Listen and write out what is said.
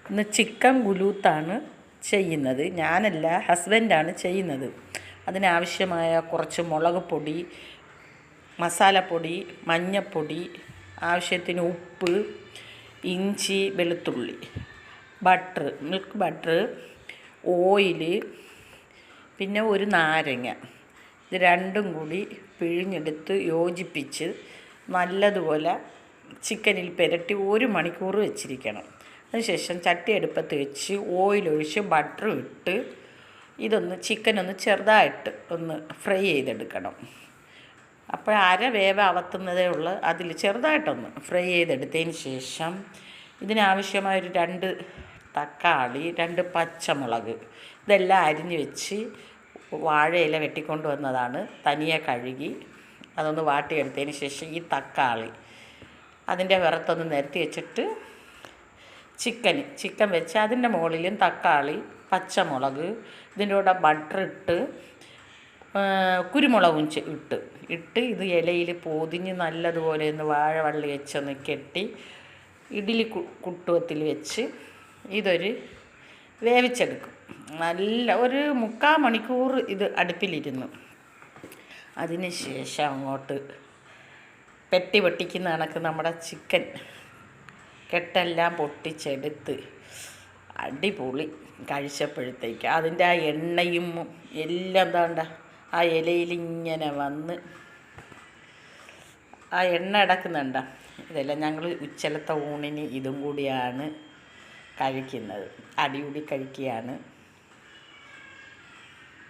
ഇന്ന് ചിക്കൻ ഗുലൂത്താണ് ചെയ്യുന്നത്. ഞാനല്ല, ഹസ്ബൻഡാണ് ചെയ്യുന്നത്. അതിനാവശ്യമായ കുറച്ച് മുളക് പൊടി, മസാലപ്പൊടി, മഞ്ഞൾപ്പൊടി, ആവശ്യത്തിന് ഉപ്പ്, ഇഞ്ചി, വെളുത്തുള്ളി, ബട്ടർ, മിൽക്ക് ബട്ടർ, ഓയില്, പിന്നെ ഒരു നാരങ്ങ. ഇത് രണ്ടും കൂടി പിഴിഞ്ഞെടുത്ത് യോജിപ്പിച്ച് നല്ലതുപോലെ ചിക്കനിൽ പുരട്ടി 1 മണിക്കൂർ വെച്ചിരിക്കണം. അതിനുശേഷം ചട്ടി അടുപ്പത്ത് വെച്ച് ഓയിലൊഴിച്ച് ബട്ടർ ഇട്ട് ചിക്കനൊന്ന് ചെറുതായിട്ട് ഒന്ന് ഫ്രൈ ചെയ്തെടുക്കണം. അപ്പോൾ അര വേവ് അവത്തുന്നതേ ഉള്ളൂ. അതിൽ ചെറുതായിട്ടൊന്ന് ഫ്രൈ ചെയ്തെടുത്തതിന് ശേഷം ഇതിനാവശ്യമായൊരു 2 തക്കാളി, 2 പച്ചമുളക് ഇതെല്ലാം അരിഞ്ഞ് വെച്ച് വാഴയില വെട്ടിക്കൊണ്ട് വന്നതാണ്. തനിയെ കഴുകി അതൊന്ന് വാട്ടിയെടുത്തതിന് ശേഷം ഈ തക്കാളി അതിൻ്റെ പുറത്തൊന്ന് നിരത്തി വെച്ചിട്ട് ചിക്കൻ വെച്ച് അതിൻ്റെ മുകളിലും തക്കാളി, പച്ചമുളക്, ഇതിൻ്റെ കൂടെ ബട്ടർ ഇട്ട് കുരുമുളകും ഇട്ട് ഇത് ഇലയിൽ പൊതിഞ്ഞ് നല്ലതുപോലെ ഒന്ന് വാഴവള്ളി വെച്ചൊന്ന് കെട്ടി ഇഡ്ഡലി കുട്ടുവത്തിൽ വെച്ച് ഇതൊരു വേവിച്ചെടുക്കും. നല്ല ഒരു 3/4 മണിക്കൂർ ഇത് അടുപ്പിലിരുന്നു. അതിന് ശേഷം അങ്ങോട്ട് പൊട്ടിക്കുന്ന കണക്ക് നമ്മുടെ ചിക്കൻ കെട്ടെല്ലാം പൊട്ടിച്ചെടുത്ത് അടിപൊളി കഴിച്ചപ്പോഴത്തേക്ക് അതിൻ്റെ ആ എണ്ണയും എല്ലാം എന്താണ്ട ആ ഇലയിലിങ്ങനെ വന്ന് ആ എണ്ണ അടക്കുന്നുണ്ട. ഇതെല്ലാം ഞങ്ങൾ ഉച്ചലത്തെ ഊണിന് ഇതും കൂടിയാണ് കഴിക്കുന്നത്. അടിപൊളി കഴിക്കുകയാണ്.